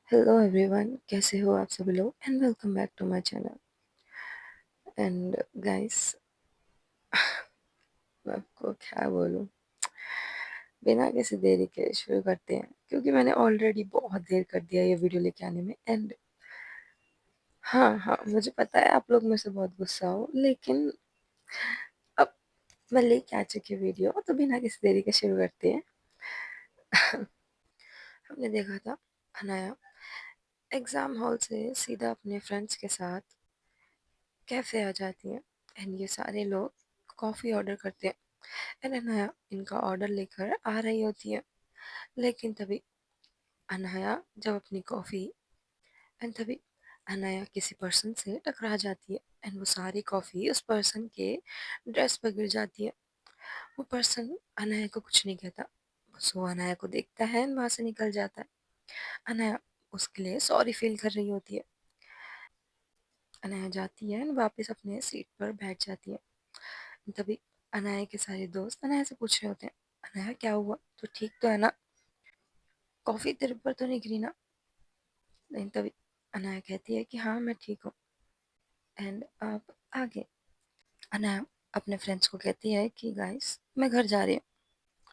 Hello everyone, कैसे हो आप सभी लोग and welcome back to my channel. And guys, मैं आपको क्या बोलूं, बिना किसी देरी के शुरू करते हैं क्योंकि मैंने ऑलरेडी बहुत देर कर दिया ये वीडियो लेके आने में। एंड हाँ हाँ, मुझे पता है आप लोग मुझसे बहुत गुस्सा हो, लेकिन अब मैं लेके आ चुकी वीडियो तो बिना किसी देरी के शुरू करते हैं। हमने देखा था अनाया एग्ज़ाम हॉल से सीधा अपने फ्रेंड्स के साथ कैफ़े आ जाती है। एंड ये सारे लोग कॉफ़ी ऑर्डर करते हैं। एंड अनाया इनका ऑर्डर लेकर आ रही होती है, लेकिन तभी अनाया जब अपनी कॉफ़ी एंड तभी अनाया किसी पर्सन से टकरा जाती है। एंड वो सारी कॉफ़ी उस पर्सन के ड्रेस पर गिर जाती है। वो पर्सन अनाया को कुछ नहीं कहता, बस वो अनाया को देखता है एंड वहाँ से निकल जाता है। अनाया उसके लिए सॉरी फील कर रही होती है। अनाया जाती है एंड वापस अपने सीट पर बैठ जाती है। तभी अनाया के सारे दोस्त अनाया से पूछ रहे होते हैं, अनाया क्या हुआ, तो ठीक तो है ना, कॉफ़ी तेरे ऊपर तो नहीं गिरी ना। लेकिन तभी अनाया कहती है कि हाँ मैं ठीक हूँ। एंड अब आगे अनाया अपने फ्रेंड्स को कहती है कि गाइस मैं घर जा रही हूँ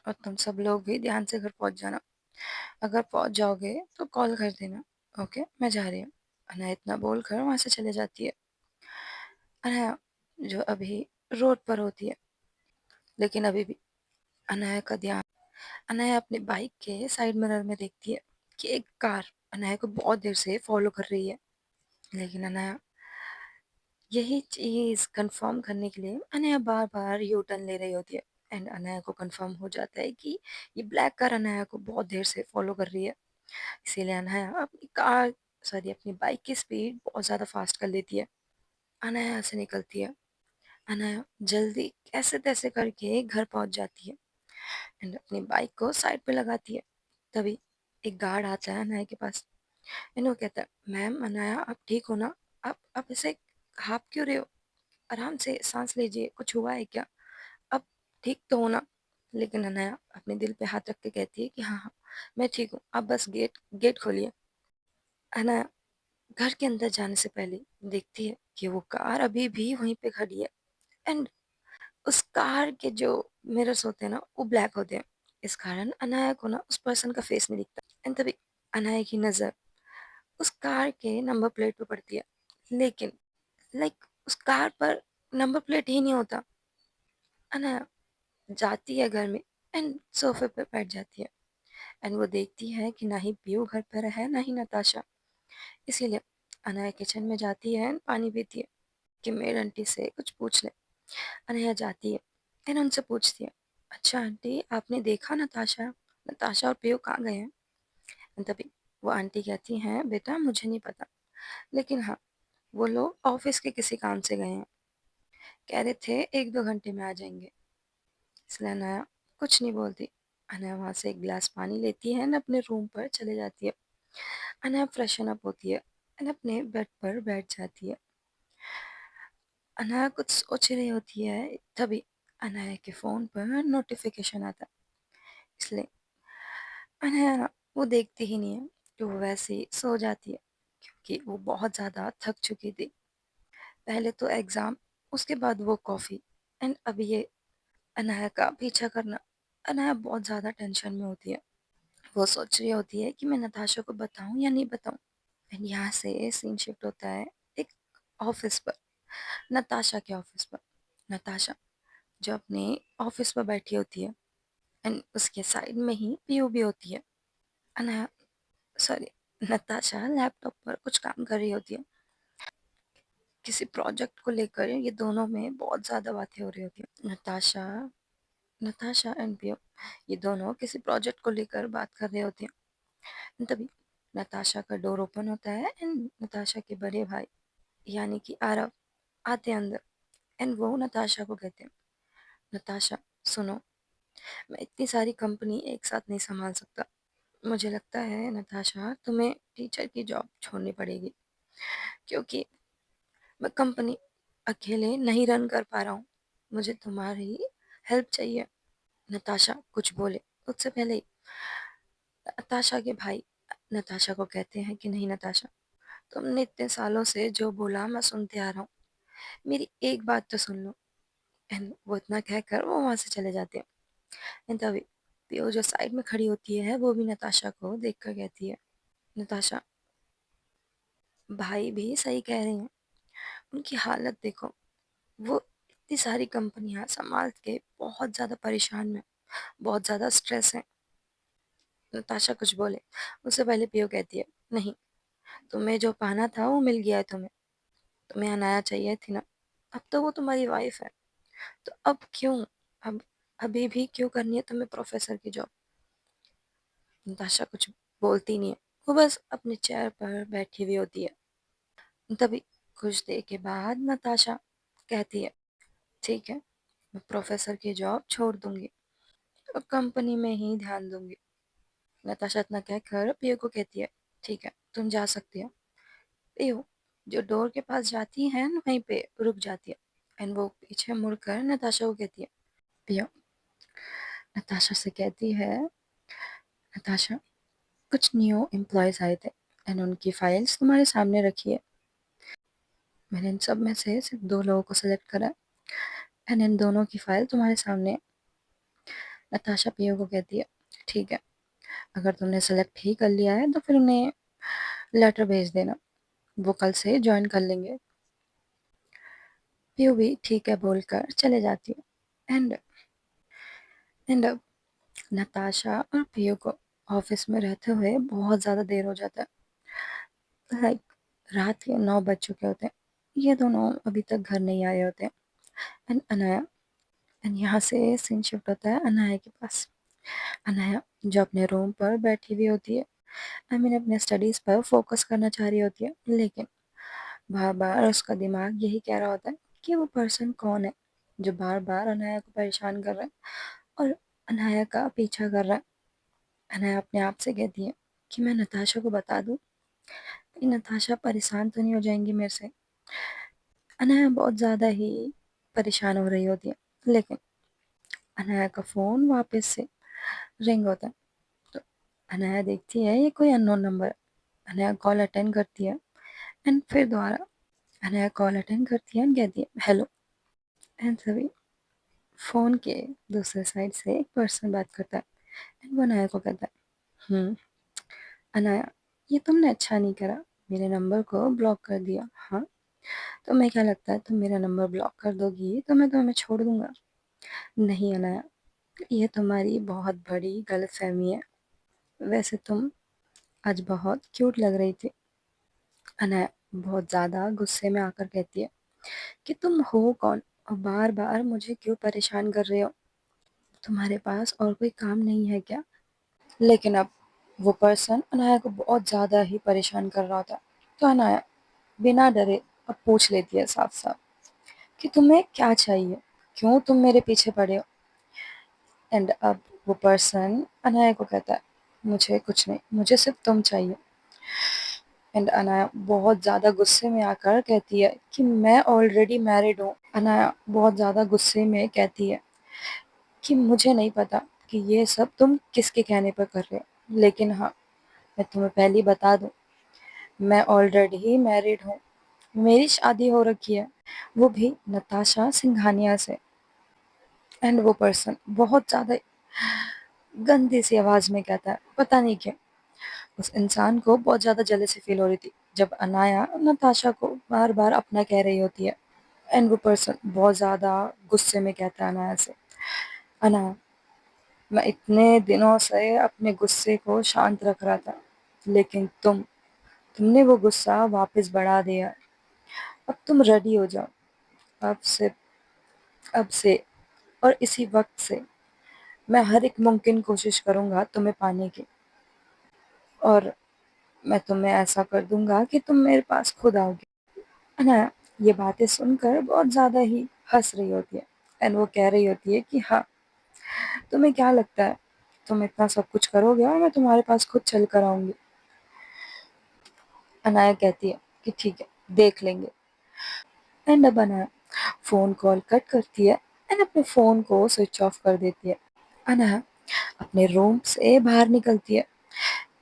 और तुम सब लोग भी ध्यान से घर पहुँच जाना। अगर पहुँच जाओगे तो कॉल कर देना। ओके, मैं जा रही हूँ। अनाया इतना बोलकर वहाँ से चले जाती है। अनाया जो अभी रोड पर होती है, लेकिन अभी भी अनाया का ध्यान, अनाया अपने बाइक के साइड मिरर में देखती है कि एक कार अनाया को बहुत देर से फॉलो कर रही है। लेकिन अनाया यही चीज़ कंफर्म करने के लिए अनाया बार बार यू टर्न ले रही होती है। एंड अनाया को कंफर्म हो जाता है कि ये ब्लैक कार अनाया को बहुत देर से फॉलो कर रही है। इसीलिए अनाया अपनी बाइक की स्पीड बहुत ज़्यादा फास्ट कर लेती है। अनाया यहाँ से निकलती है। अनाया जल्दी कैसे तैसे करके घर पहुंच जाती है एंड अपनी बाइक को साइड पे लगाती है। तभी एक गार्ड आता है अनाया के पास एंड वो कहता है, मैम अनाया आप ठीक हो ना, आप ऐसे हाँफ क्यों रहे हो, आराम से सांस लीजिए, कुछ हुआ है क्या, अब ठीक तो हो ना। लेकिन अनाया अपने दिल पे हाथ रख के कहती है कि हाँ हाँ मैं ठीक हूँ, आप बस गेट गेट खोलिए। अनाया घर के अंदर जाने से पहले देखती है कि वो कार अभी भी वहीं पे खड़ी है। एंड उस कार के जो मिरर्स होते हैं ना वो ब्लैक होते हैं। इस कारण अनाया को ना उस पर्सन का फेस नहीं दिखता। एंड तभी अनाया की नज़र उस कार के नंबर प्लेट पे पड़ती है, लेकिन उस कार पर नंबर प्लेट ही नहीं होता। अनाया जाती है घर में एंड सोफे पे बैठ जाती है। एंड वो देखती है कि ना ही पीयू घर पर है ना ही नताशा। इसीलिए अनाया किचन में जाती है एंड पानी पीती है कि मेड आंटी से कुछ पूछ ले। अनया जाती है एंड उनसे पूछती है, अच्छा आंटी आपने देखा नताशा, नताशा और पीयू कहाँ गए हैं। And तभी वो आंटी कहती हैं, बेटा मुझे नहीं पता, लेकिन हाँ वो लोग ऑफिस के किसी काम से गए हैं, कह रहे थे 1-2 घंटे में आ जाएंगे। इसलिए अनाया कुछ नहीं बोलती। अनाया वहाँ से एक गिलास पानी लेती है एंड अपने रूम पर चले जाती है। अनाया फ्रेशन अप होती है एंड अपने बेड पर बैठ जाती है। अनाया कुछ सोच रही होती है, तभी अनाया के फ़ोन पर नोटिफिकेशन आता है। इसलिए अनाया ना वो देखती ही नहीं है कि वो वैसे ही सो जाती है, क्योंकि वो बहुत ज़्यादा थक चुकी थी। पहले तो एग्ज़ाम, उसके बाद वो कॉफ़ी एंड अभी ये अनाया का पीछा करना। अनाया बहुत ज़्यादा टेंशन में होती है। वो सोच रही होती है कि मैं नताशा को बताऊं या नहीं बताऊं। एंड यहाँ से सीन शिफ्ट होता है एक ऑफिस पर, नताशा के ऑफिस पर। नताशा जो अपने ऑफिस पर बैठी होती है एंड उसके साइड में ही पीयू भी होती है। अनाया सॉरी नताशा लैपटॉप पर कुछ काम कर रही होती है। किसी प्रोजेक्ट को लेकर ये दोनों में बहुत ज़्यादा बातें हो रही होती हैं। नताशा नताशा एंड पियो ये दोनों किसी प्रोजेक्ट को लेकर बात कर रहे होते हैं। तभी नताशा का डोर ओपन होता है एंड नताशा के बड़े भाई यानी कि आरव आते हैं अंदर। एंड वो नताशा को कहते हैं, नताशा सुनो, मैं इतनी सारी कंपनी एक साथ नहीं संभाल सकता। मुझे लगता है नताशा तुम्हें टीचर की जॉब छोड़नी पड़ेगी, क्योंकि मैं कंपनी अकेले नहीं रन कर पा रहा हूँ। मुझे तुम्हारी हेल्प चाहिए। नताशा कुछ बोले उससे पहले ही नताशा के भाई नताशा को कहते हैं कि नहीं नताशा, तुमने इतने सालों से जो बोला मैं सुनते आ रहा हूँ, मेरी एक बात तो सुन लो। एंड वो इतना कहकर वो वहां से चले जाते हैं। एंड तभी पियो जो साइड में खड़ी होती है वो भी नताशा को देखकर कहती है, नताशा, भाई भी सही कह रही हैं, उनकी हालत देखो, वो इतनी सारी कंपनियां संभाल के बहुत ज्यादा परेशान में, बहुत ज्यादा स्ट्रेस है। नताशा कुछ बोले उससे पहले पियो कहती है, नहीं, तुम्हें जो पाना था वो मिल गया है तुम्हें, तुम्हें अनाया चाहिए थी ना, अब तो वो तुम्हारी वाइफ है, तो अब क्यों, अब अभी भी क्यों करनी है तुम्हें प्रोफेसर की जॉब। नताशा कुछ बोलती नहीं है, वो बस अपने चेयर पर बैठी हुई होती है। तभी कुछ देर के बाद नताशा कहती है, ठीक है, मैं प्रोफेसर की जॉब छोड़ दूंगी और कंपनी में ही ध्यान दूंगी। नताशा इतना कहकर पियो को कहती है, ठीक है, तुम जा सकती हो। पियो जो डोर के पास जाती है न, वहीं पे रुक जाती है। एंड वो पीछे मुड़कर नताशा को कहती है, पियो नताशा से कहती है, नताशा, कुछ न्यू एम्प्लॉयज आए थे एंड उनकी फाइल्स तुम्हारे सामने रखी है। मैंने इन सब में से सिर्फ 2 लोगों को सिलेक्ट करा एंड इन दोनों की फाइल तुम्हारे सामने है। नताशा पियो को कहती है, ठीक है, अगर तुमने सेलेक्ट ही कर लिया है तो फिर उन्हें लेटर भेज देना, वो कल से ज्वाइन कर लेंगे। पियो भी ठीक है बोलकर चले जाती है। एंड अब नताशा और पियो को ऑफिस में रहते हुए बहुत ज़्यादा देर हो जाता है। लाइक रात के 9 बज चुके होते हैं, ये दोनों अभी तक घर नहीं आए होते हैं। एंड अनाया, एंड यहाँ से सीन शिफ्ट होता है अनाया के पास। अनाया जो अपने रूम पर बैठी हुई होती है, आई मीन अपने स्टडीज पर फोकस करना चाह रही होती है, लेकिन बार बार उसका दिमाग यही कह रहा होता है कि वो पर्सन कौन है जो बार बार अनाया को परेशान कर रहा है और अनाया का पीछा कर रहा है। अनाया अपने आप से कहती है कि मैं नताशा को बता दूं, कि नताशा परेशान तो नहीं हो जाएंगी मेरे से। अनाया बहुत ज़्यादा ही परेशान हो रही होती है, लेकिन अनाया का फ़ोन वापस से रिंग होता है। तो अनाया देखती है ये कोई अननोन नंबर है। अनाया कॉल अटेंड करती है एंड फिर दोबारा अनाया कॉल अटेंड करती है एंड कहती है हेलो। एंड तभी फ़ोन के दूसरे साइड से एक पर्सन बात करता है एंड वो अनाया को कहता है, अनाया, ये तुमने अच्छा नहीं करा, मेरे नंबर को ब्लॉक कर दिया। हाँ, तुम्हें क्या लगता है तुम मेरा नंबर ब्लॉक कर दोगी तो मैं तुम्हें छोड़ दूंगा? नहीं अनाया, ये तुम्हारी बहुत बड़ी गलतफहमी है। वैसे तुम आज बहुत क्यूट लग रही थी। अनाया बहुत ज़्यादा गुस्से में आकर कहती है कि तुम हो कौन और बार बार मुझे क्यों परेशान कर रहे हो? तुम्हारे पास और कोई काम नहीं है क्या? लेकिन अब वो पर्सन अनाया को बहुत ज़्यादा ही परेशान कर रहा था, तो अनाया बिना डरे अब पूछ लेती है साफ साफ कि तुम्हें क्या चाहिए, क्यों तुम मेरे पीछे पड़े हो। एंड अब वो पर्सन अनाया को कहता है, मुझे कुछ नहीं, मुझे सिर्फ तुम चाहिए। एंड अनाया बहुत ज़्यादा गुस्से में आकर कहती है कि मैं ऑलरेडी मैरिड हूँ। अनाया बहुत ज़्यादा गुस्से में कहती है कि मुझे नहीं पता कि ये सब तुम किसके कहने पर कर रहे हो, लेकिन हाँ, मैं तुम्हें पहले ही बता दूं, मैं ऑलरेडी ही मैरिड हूँ, मेरी शादी हो रखी है, वो भी नताशा सिंघानिया से। एंड वो पर्सन बहुत ज़्यादा गंदी सी आवाज़ में कहता है, पता नहीं क्यों उस इंसान को बहुत ज़्यादा जेलसी फील हो रही थी जब अनाया नताशा को बार बार अपना कह रही होती है। एंड वो पर्सन बहुत ज़्यादा गुस्से में कहता है अनाया से, अनाया, मैं इतने दिनों से अपने गुस्से को शांत रख रहा था, लेकिन तुमने वो गुस्सा वापस बढ़ा दिया। अब तुम रेडी हो जाओ, अब से अब से और इसी वक्त से मैं हर एक मुमकिन कोशिश करूंगा तुम्हें पाने की, और मैं तुम्हें ऐसा कर दूंगा कि तुम मेरे पास खुद आओगे। अनाया ये बातें सुनकर बहुत ज़्यादा ही हंस रही होती है एंड वो कह रही होती है कि हाँ, तुम्हें क्या लगता है तुम इतना सब कुछ करोगे और मैं तुम्हारे पास खुद चल कर आऊंगी? अनाया कहती है कि ठीक है, देख लेंगे। एंड अब अनाया फ़ोन कॉल कट करती है एंड अपने फ़ोन को स्विच ऑफ कर देती है। अनाया अपने रूम से बाहर निकलती है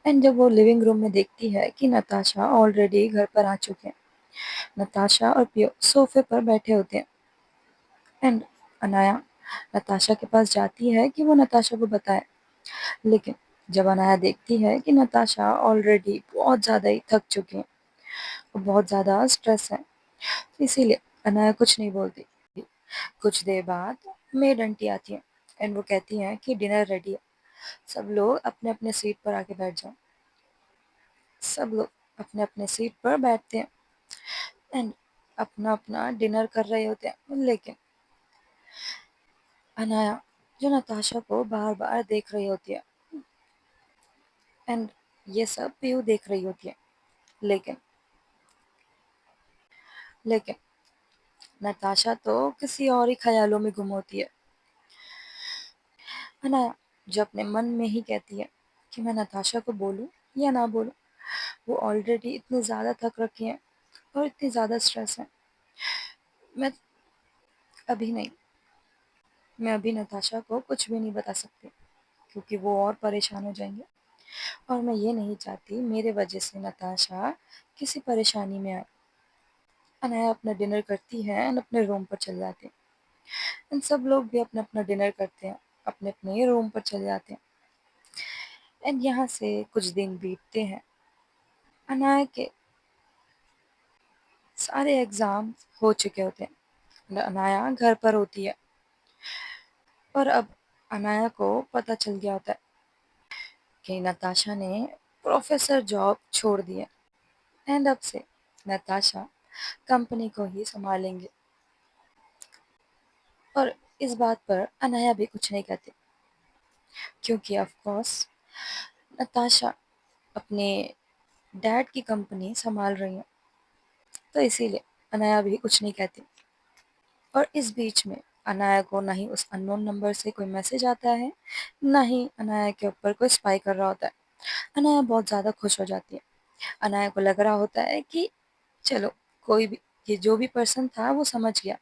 एंड जब वो लिविंग रूम में देखती है कि नताशा ऑलरेडी घर पर आ चुके हैं, नताशा और पियो सोफे पर बैठे होते हैं। एंड अनाया नताशा के पास जाती है कि वो नताशा को बताए, लेकिन जब अनाया देखती है कि नताशा ऑलरेडी बहुत ज़्यादा ही थक चुकी हैं और बहुत ज़्यादा स्ट्रेस है, इसीलिए अनाया कुछ नहीं बोलती। कुछ देर बाद मेड आंटी आती है एंड वो कहती हैं कि डिनर रेडी है, सब लोग अपने अपने सीट पर आके बैठ जाओ। सब लोग अपने अपने सीट पर बैठते हैं एंड अपना अपना डिनर कर रहे होते हैं, लेकिन अनाया जो नताशा को बार बार देख रही होती है एंड ये सब पीयू देख रही होती है, लेकिन लेकिन नताशा तो किसी और ही ख्यालों में गुम होती है। अनाया जो अपने मन में ही कहती है कि मैं नताशा को बोलूं या ना बोलूं, वो ऑलरेडी इतने ज़्यादा थक रखी हैं और इतनी ज़्यादा स्ट्रेस है। मैं अभी नहीं, मैं अभी नताशा को कुछ भी नहीं बता सकती क्योंकि वो और परेशान हो जाएंगे और मैं ये नहीं चाहती मेरे वजह से नताशा किसी परेशानी में आए। अनाया अपना डिनर करती है एंड अपने रूम पर चले जाते हैं एंड सब लोग भी अपना अपना डिनर करते हैं, अपने अपने रूम पर चले जाते हैं। एंड यहाँ से कुछ दिन बीतते हैं। अनाया के सारे एग्जाम हो चुके होते हैं। अनाया घर पर होती है और अब अनाया को पता चल गया होता है कि नताशा ने प्रोफेसर जॉब छोड़ दी है एंड अब से नताशा कंपनी को ही संभालेंगे। और इस बात पर अनाया भी कुछ नहीं कहती क्योंकि ऑफ कोर्स नताशा अपने डैड की कंपनी संभाल रही है, तो इसीलिए अनाया भी कुछ नहीं कहती। और इस बीच में अनाया को ना ही उस अननोन नंबर से कोई मैसेज आता है, ना ही अनाया के ऊपर कोई स्पाई कर रहा होता है। अनाया बहुत ज़्यादा खुश हो जाती है। अनाया को लग रहा होता है कि चलो, कोई भी, ये जो भी पर्सन था वो समझ गया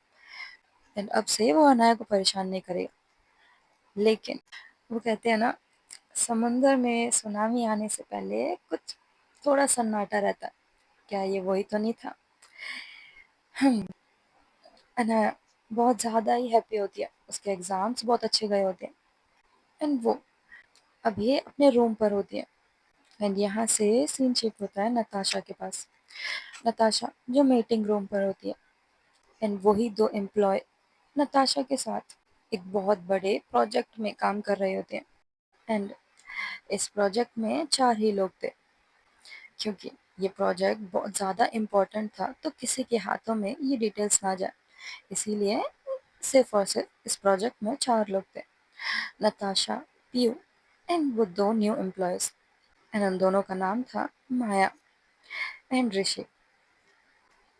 एंड अब से वो अनाया को परेशान नहीं करेगा। लेकिन वो कहते हैं ना, समंदर में सुनामी आने से पहले कुछ थोड़ा सन्नाटा रहता है। क्या ये वही तो नहीं था? अनाया बहुत ज़्यादा ही हैप्पी होती है, उसके एग्ज़ाम्स बहुत अच्छे गए होते हैं एंड वो अभी अपने रूम पर होती है। एंड यहाँ से सीन शिफ्ट होता है नताशा के पास। नताशा जो मीटिंग रूम पर होती है एंड वही दो एम्प्लॉय नताशा के साथ एक बहुत बड़े प्रोजेक्ट में काम कर रहे होते हैं एंड इस प्रोजेक्ट में 4 ही लोग थे क्योंकि ये प्रोजेक्ट बहुत ज़्यादा इम्पोर्टेंट था, तो किसी के हाथों में ये डिटेल्स ना जाए, इसीलिए सिर्फ और सिर्फ इस प्रोजेक्ट में 4 लोग थे, नताशा, पीयू एंड वो 2 न्यू एम्प्लॉयज़। एंड उन दोनों का नाम था माया एंड ऋषि।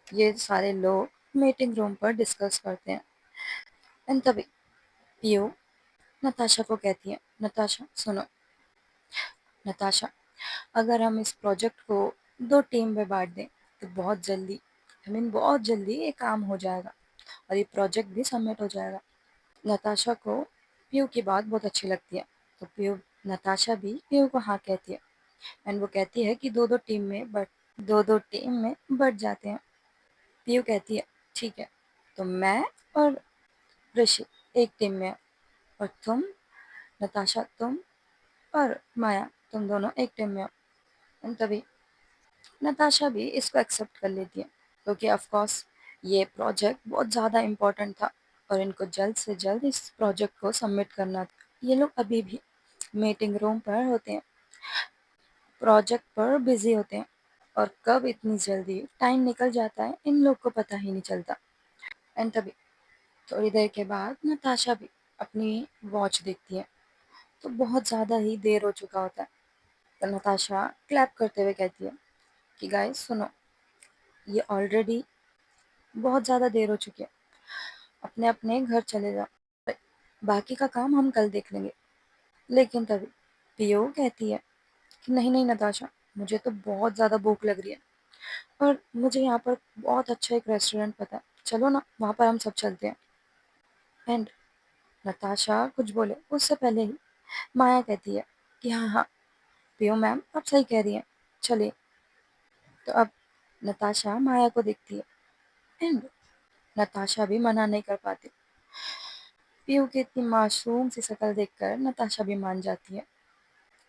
ये सारे लोग मीटिंग रूम पर डिस्कस करते हैं एंड तभी पीयू नताशा को कहती है, नताशा सुनो, नताशा अगर हम इस प्रोजेक्ट को 2 टीम में बांट दें तो बहुत जल्दी, बहुत जल्दी ये काम हो जाएगा और ये प्रोजेक्ट भी सबमिट हो जाएगा। नताशा को पीयू की बात बहुत अच्छी लगती है, तो पीयू नताशा भी पीयू को हाँ कहती है एंड वो कहती है कि दो दो टीम में बट जाते हैं। पीयू कहती है ठीक है, तो मैं और ऋषि एक टीम में हैं और तुम, नताशा, तुम और माया, तुम दोनों एक टीम में हो। एंड तभी नताशा भी इसको एक्सेप्ट कर लेती है क्योंकि ऑफ कोर्स ये प्रोजेक्ट बहुत ज़्यादा इम्पोर्टेंट था और इनको जल्द से जल्द इस प्रोजेक्ट को सबमिट करना था। ये लोग अभी भी मीटिंग रूम पर होते हैं, प्रोजेक्ट पर बिजी होते हैं और कब इतनी जल्दी टाइम निकल जाता है इन लोग को पता ही नहीं चलता। एंड तभी थोड़ी देर के बाद नताशा भी अपनी वॉच देखती है, तो बहुत ज़्यादा ही देर हो चुका होता है। तो नताशा क्लैप करते हुए कहती है कि गाइस सुनो, ये ऑलरेडी बहुत ज़्यादा देर हो चुकी है, अपने अपने घर चले जाओ, बाकी का काम हम कल देख लेंगे। लेकिन तभी पियो कहती है कि नहीं नहीं नताशा, मुझे तो बहुत ज़्यादा भूख लग रही है और मुझे यहाँ पर बहुत अच्छा एक रेस्टोरेंट पता है, चलो ना वहाँ पर हम सब चलते हैं। एंड नताशा कुछ बोले उससे पहले ही माया कहती है कि हाँ हाँ, पियो मैम आप सही कह रही हैं, चलिए। तो अब नताशा माया को देखती है एंड नताशा भी मना नहीं कर पाती। पीयू की इतनी मासूम सी शक्ल देखकर नताशा भी मान जाती है,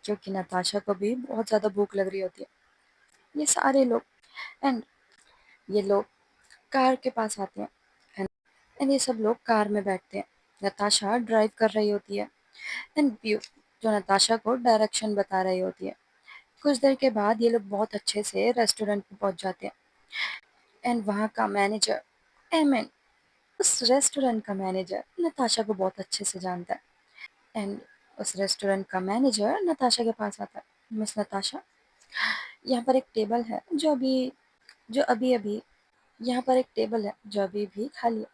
क्योंकि नताशा को भी बहुत ज़्यादा भूख लग रही होती है। ये सारे लोग एंड ये लोग कार के पास आते हैं एंड ये सब लोग कार में बैठते हैं। नताशा ड्राइव कर रही होती है एंड पीयू जो नताशा को डायरेक्शन बता रही होती है। कुछ देर के बाद ये लोग बहुत अच्छे से रेस्टोरेंट में पहुंच जाते हैं एंड वहाँ का मैनेजर एमएन उस रेस्टोरेंट का मैनेजर नताशा को बहुत अच्छे से जानता है एंड उस रेस्टोरेंट का मैनेजर नताशा के पास आता है। मिस नताशा, यहाँ पर एक टेबल है जो अभी अभी यहाँ पर एक टेबल है जो अभी भी खाली है,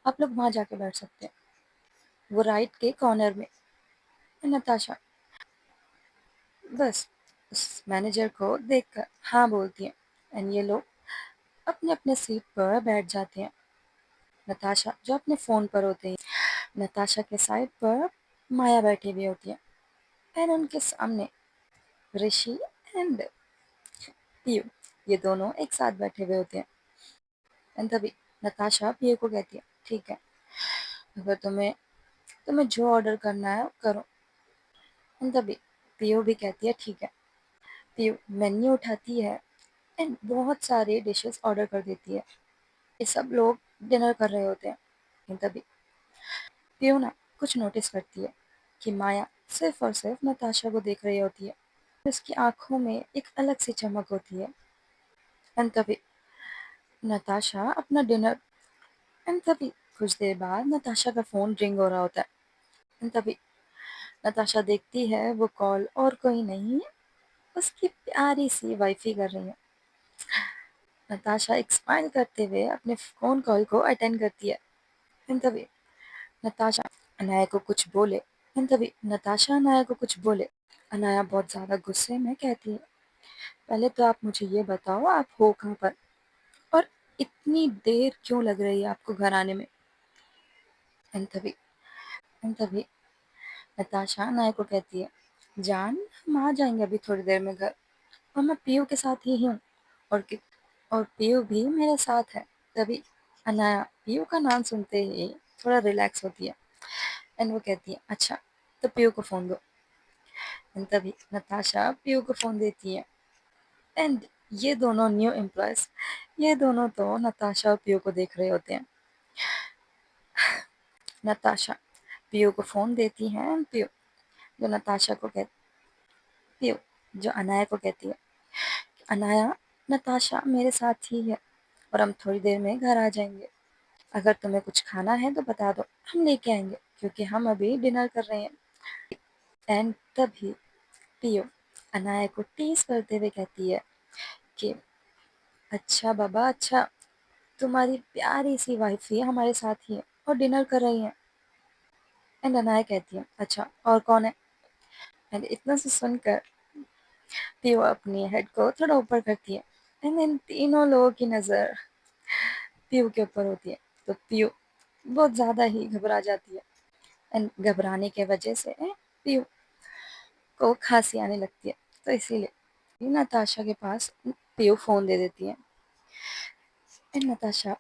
आप लोग वहाँ जाके बैठ सकते हैं, वो राइट के कॉर्नर में। नताशा बस उस मैनेजर को देखकर हाँ बोलती है एंड ये लोग अपने अपने सीट पर बैठ जाते हैं। नताशा जो अपने फ़ोन पर होते हैं, नताशा के साइड पर माया बैठी हुई होती है एंड उनके सामने ऋषि एंड पीयू ये दोनों एक साथ बैठे हुए होते हैं एंड तभी नताशा पीयू को कहती है ठीक है, अगर तुम्हें तुम्हें जो ऑर्डर करना है करो। एंड तभी पीयू भी कहती है ठीक है। पीयू मेन्यू उठाती है एंड बहुत सारे डिशेस ऑर्डर कर देती है। ये सब लोग डिनर कर रहे होते हैं एंड तभी पीयू ना कुछ नोटिस करती है कि माया सिर्फ और सिर्फ नताशा को देख रही होती है। उसकी आंखों में एक अलग सी चमक होती है एंड तभी नताशा अपना डिनर एंड तभी कुछ देर बाद नताशा का फ़ोन रिंग हो रहा होता है एंड तभी नताशा देखती है वो कॉल और कोई नहीं उसकी प्यारी सी वाइफी कर रही है। नताशा एक स्माइल करते हुए अपने फ़ोन कॉल को अटेंड करती है एंड तभी नताशा अनाया को कुछ बोले एंड तभी नताशा अनाया को कुछ बोले। अनाया बहुत ज़्यादा गुस्से में कहती है पहले तो आप मुझे ये बताओ आप हो कहाँ पर और इतनी देर क्यों लग रही है आपको घर आने में। एंड तभी नताशा अनाया को कहती है जान हम आ जाएंगे अभी थोड़ी देर में घर और मैं पीयू के साथ ही हूँ और कि और पीयू भी मेरे साथ है। तभी अनाया पीयू का नाम सुनते ही थोड़ा रिलैक्स होती है एंड वो कहती है अच्छा तो पीयू को फ़ोन दो। एंड तभी नताशा पीयू को फ़ोन देती है एंड ये दोनों न्यू एम्प्लॉयज़ ये दोनों तो नताशा और पीयू को देख रहे होते हैं। नताशा पीयू को फ़ोन देती है एंड जो नताशा को कह पीयू जो अनाया को कहती है अनाया नताशा मेरे साथ ही है और हम थोड़ी देर में घर आ जाएंगे। अगर तुम्हें कुछ खाना है तो बता दो हम लेके आएंगे क्योंकि हम अभी डिनर कर रहे हैं। एंड तभी पियो अनाया को टीज करते हुए कहती है कि अच्छा बाबा अच्छा, तुम्हारी प्यारी सी वाइफ ही हमारे साथ ही है और डिनर कर रही है। एंड अनाया कहती है अच्छा और कौन है। एंड इतना से सुनकर पियो अपनी हेड को थोड़ा ऊपर करती है एंड इन तीनों लोगों की नज़र पीयू के ऊपर होती है। तो पीयू बहुत ज़्यादा ही घबरा जाती है एंड घबराने के वजह से पीयू को खांसी आने लगती है। तो इसीलिए नताशा के पास पीयू फ़ोन दे देती है एंड नताशा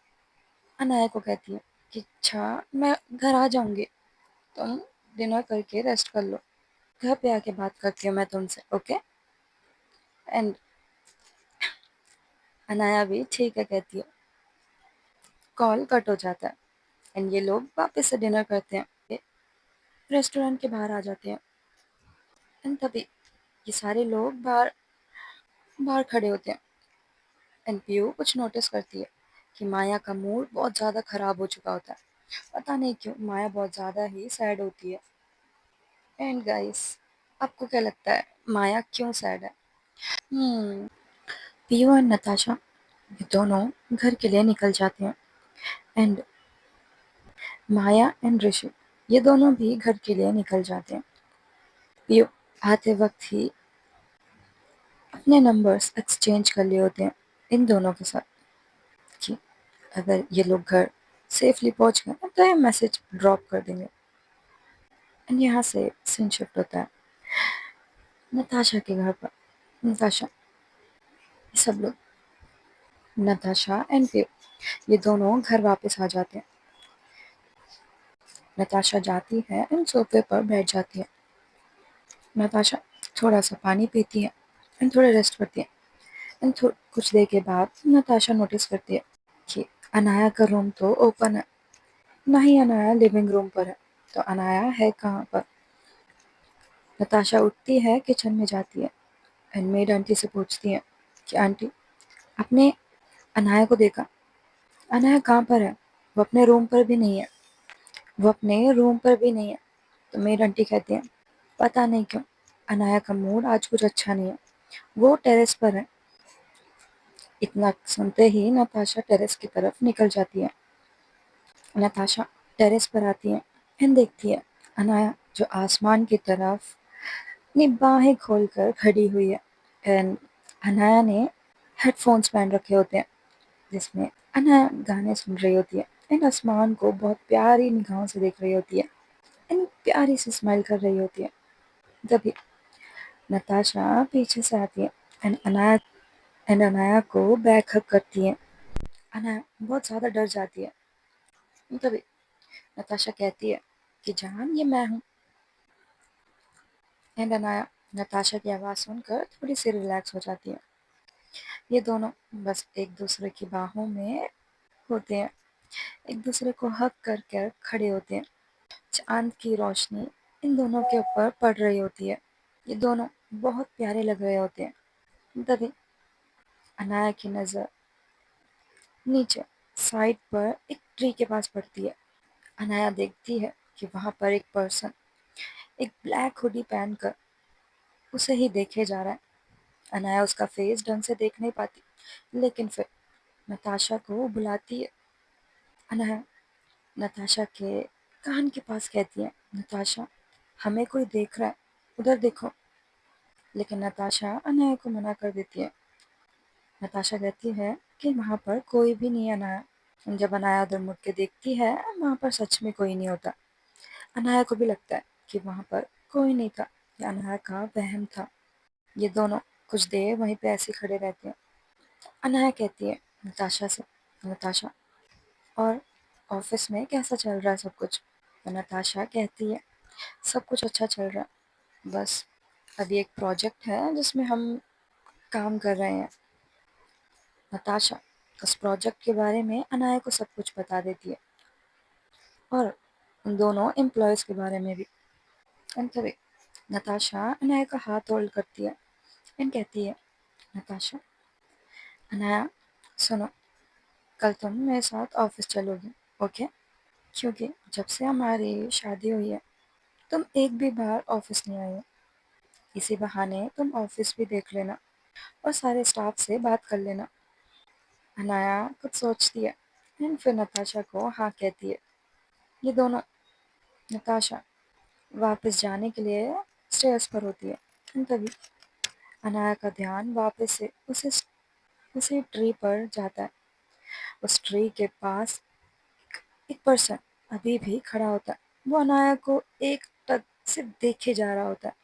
अनाया को कहती है कि अच्छा मैं घर आ जाऊंगी, तुम डिनर करके रेस्ट कर लो, घर पे आके बात करती हूँ मैं तुमसे, ओके। एंड अनाया भी ठीक है कहती है। कॉल कट हो जाता है एंड ये लोग वापस से डिनर करते हैं, रेस्टोरेंट के बाहर आ जाते हैं एंड तभी ये सारे लोग बाहर बाहर खड़े होते हैं एंड पीयू कुछ नोटिस करती है कि माया का मूड बहुत ज़्यादा ख़राब हो चुका होता है। पता नहीं क्यों माया बहुत ज़्यादा ही सैड होती है। एंड गाइस आपको क्या लगता है माया क्यों सैड है? हम्म पीयू और नताशा ये दोनों घर के लिए निकल जाते हैं एंड माया एंड ऋषि ये दोनों भी घर के लिए निकल जाते हैं। पीयू आते वक्त ही अपने नंबर्स एक्सचेंज कर लिए होते हैं इन दोनों के साथ कि अगर ये लोग घर सेफली पहुंच गए तो ये मैसेज ड्रॉप कर देंगे एंड यहाँ से सीन शिफ्ट होता है। नताशा के घर पर नताशा, ये सब लोग, नताशा एंड पियो, ये दोनों घर वापस आ जाते हैं। नताशा जाती है एंड सोफे पर बैठ जाती है। नताशा थोड़ा सा पानी पीती है एंड थोड़ा रेस्ट करती है एंड कुछ देर के बाद नताशा नोटिस करती है कि अनाया का रूम तो ओपन है, ना ही अनाया लिविंग रूम पर है, तो अनाया है कहाँ पर। नताशा उठती है, किचन में जाती है एंड मेड आंटी से पूछती है कि आंटी, आपने अनाया को देखा? अनाया कहाँ पर है? वो अपने रूम पर भी नहीं है, वो अपने रूम पर भी नहीं है। तो मेड आंटी कहती है, पता नहीं क्यों अनाया का मूड आज कुछ अच्छा नहीं है, वो टेरेस पर है। इतना सुनते ही नताशा टेरेस की तरफ निकल जाती है। नताशा टेरेस पर आती है एंड देखती है अनाया जो आसमान की तरफ अपनी बाहें खोलकर खड़ी हुई है एंड अनाया ने हेडफोन्स पहन रखे होते हैं जिसमें अनाया गाने सुन रही होती है एंड आसमान को बहुत प्यारी निगाहों से देख रही होती है एंड प्यारी सी स्माइल कर रही होती है। तभी नताशा पीछे से आती है एंड अनाया को बैक हग करती है। अनाया बहुत ज़्यादा डर जाती है। तभी नताशा कहती है कि जान, ये मैं हूँ। एंड अनाया नताशा की आवाज़ सुनकर थोड़ी सी रिलैक्स हो जाती है। ये दोनों बस एक दूसरे की बाहों में होते हैं, एक दूसरे को हक कर कर खड़े होते हैं। चांद की रोशनी इन दोनों के ऊपर पड़ रही होती है। ये दोनों बहुत प्यारे लग रहे होते हैं। तभी अनाया की नज़र नीचे साइड पर एक ट्री के पास पड़ती है। अनाया देखती है कि वहाँ पर एक पर्सन एक ब्लैक हुडी पहनकर उसे ही देखे जा रहा है। अनाया उसका फेस ढंग से देख नहीं पाती, लेकिन फिर नताशा को बुलाती है। अनाया नताशा के कान के पास कहती है, नताशा, हमें कोई देख रहा है, उधर देखो। लेकिन नताशा अनाया को मना कर देती है। नताशा कहती है कि वहाँ पर कोई भी नहीं है अनाया। जब अनाया उधर मुड़ के देखती है, वहाँ पर सच में कोई नहीं होता। अनाया को भी लगता है कि वहाँ पर कोई नहीं था, ये अनाया का वहम था। ये दोनों कुछ देर वहीं पे ऐसे खड़े रहते हैं। अनाया कहती है नताशा से, नताशा, और ऑफिस में कैसा चल रहा है सब कुछ? तो नताशा कहती है, सब कुछ अच्छा चल रहा है, बस अभी एक प्रोजेक्ट है जिसमें हम काम कर रहे हैं। नताशा उस प्रोजेक्ट के बारे में अनाया को सब कुछ बता देती है और उन दोनों एम्प्लॉयज़ के बारे में भी। एंड तभी नताशा अनाया का हाथ होल्ड करती है एंड कहती है, नताशा, अनाया, सुनो, कल तुम मेरे साथ ऑफिस चलोगी, ओके? क्योंकि जब से हमारी शादी हुई है तुम एक भी बार ऑफिस नहीं आई हो। इसी बहाने तुम ऑफिस भी देख लेना और सारे स्टाफ से बात कर लेना। अनाया कुछ सोचती है एंड फिर नताशा को हाँ कहती है। ये दोनों नताशा वापस जाने के लिए स्टेयर्स पर होती है। एंड तभी अनाया का ध्यान वापस से उसी ट्री पर जाता है। उस ट्री के पास एक पर्सन अभी भी खड़ा होता है। वो अनाया को एक टक से देखे जा रहा होता है।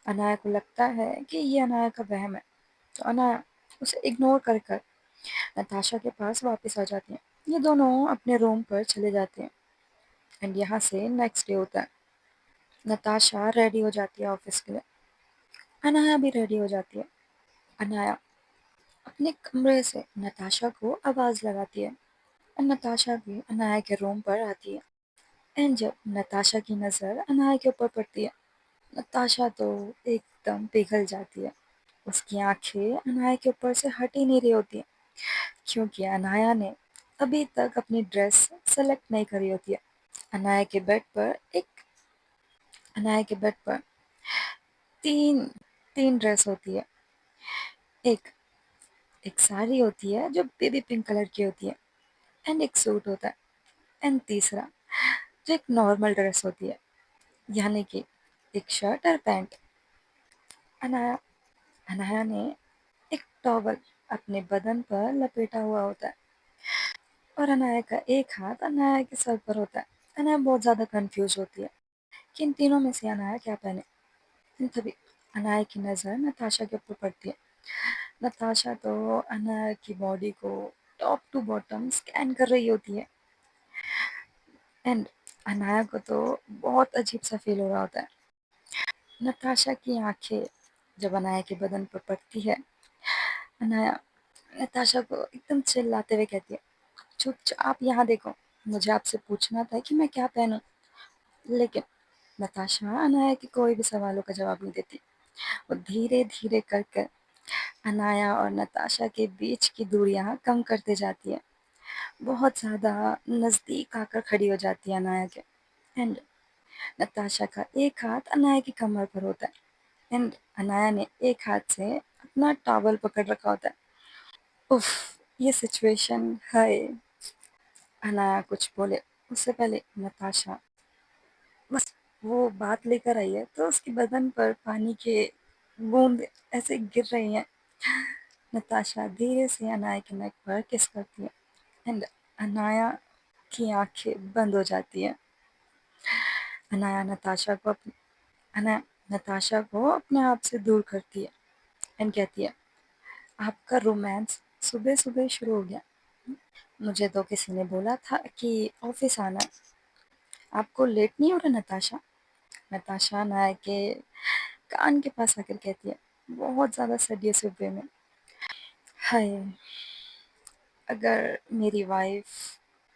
अनाया को लगता है कि ये अनाया का वहम है, तो अनाया उसे इग्नोर कर कर नताशा के पास वापस आ जाती है। ये दोनों अपने रूम पर चले जाते हैं एंड यहाँ से नेक्स्ट डे होता है। नताशा रेडी हो जाती है ऑफिस के लिए। अनाया भी रेडी हो जाती है। अनाया अपने कमरे से नताशा को आवाज़ लगाती है और नताशा भी अनाया के रूम पर आती है। एंड जब नताशा की नज़र अनाया के ऊपर पड़ती है, नताशा तो एकदम पिघल जाती है। उसकी आंखें अनाया के ऊपर से हट ही नहीं रही होती, क्योंकि अनाया ने अभी तक अपनी ड्रेस सेलेक्ट नहीं करी होती है। अनाया के बेड पर एक अनाया के बेड पर तीन तीन ड्रेस होती है। एक एक साड़ी होती है जो बेबी पिंक कलर की होती है एंड एक सूट होता है। एंड तीसरा जो एक नॉर्मल ड्रेस होती है, यानी कि एक शर्ट और पैंट। अनाया अनाया ने एक टॉवल अपने बदन पर लपेटा हुआ होता है और अनाया का एक हाथ अनाया के सर पर होता है। अनाया बहुत ज़्यादा कंफ्यूज होती है कि इन तीनों में से अनाया क्या पहने। तभी अनाया की नज़र नताशा के ऊपर पड़ती है। नताशा तो अनाया की बॉडी को टॉप टू बॉटम स्कैन कर रही होती है एंड अनाया को तो बहुत अजीब सा फील हो रहा होता है। नताशा की आंखें जब अनाया के बदन पर पड़ती है, अनाया नताशा को एकदम चिल्लाते हुए कहती है, चुपचाप यहाँ देखो, मुझे आपसे पूछना था कि मैं क्या पहनूं। लेकिन नताशा अनाया के कोई भी सवालों का जवाब नहीं देती। वो धीरे धीरे कर कर अनाया और नताशा के बीच की दूरियां कम करते जाती है। बहुत ज़्यादा नज़दीक आकर खड़ी हो जाती है अनाया के एंड नताशा का एक हाथ अनाया की कमर पर होता है एंड अनाया ने एक हाथ से अपना टॉवल पकड़ रखा होता है। उफ, ये सिचुएशन है। अनाया कुछ बोले उससे पहले नताशा बस वो बात लेकर आई है तो उसके बदन पर पानी के बूंद ऐसे गिर रही हैं। नताशा धीरे से अनाया के नेक पर किस करती है एंड अनाया की आंखें बंद हो जाती है। अनाया नताशा को अपने अनाया नताशा को अपने आप से दूर करती है एंड कहती है, आपका रोमांस सुबह सुबह शुरू हो गया। मुझे तो किसी ने बोला था कि ऑफिस आना है। आपको लेट नहीं हो रहा नताशा? नताशा अनाया के कान के पास आकर कहती है, बहुत ज़्यादा सीरियस वे में, हाय, अगर मेरी वाइफ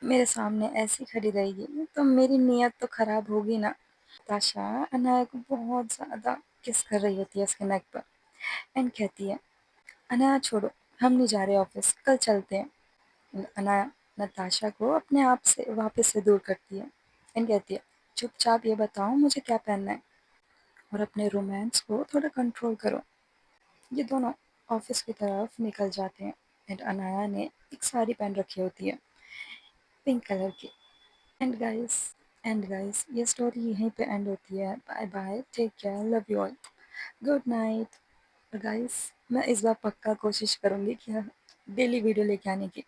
मेरे सामने ऐसी खड़ी रहेगी तो मेरी नीयत तो खराब होगी ना। ताशा अनाया को बहुत ज़्यादा किस कर रही होती है उसके नेक पर एंड कहती है, अनाया छोड़ो, हम नहीं जा रहे ऑफिस, कल चलते हैं। अनाया नताशा को अपने आप से वापस से दूर करती है एंड कहती है, चुपचाप ये बताओ मुझे क्या पहनना है और अपने रोमांस को थोड़ा कंट्रोल करो। ये दोनों ऑफिस की तरफ निकल जाते हैं एंड अनाया ने एक साड़ी पहन रखी होती है पिंक कलर की। एंड गाइस एंड गाइस ये स्टोरी यहीं पे एंड होती है। Bye bye, take care, love you all, good night. Guys मैं इस बार पक्का कोशिश करूँगी कि डेली वीडियो लेके आने की।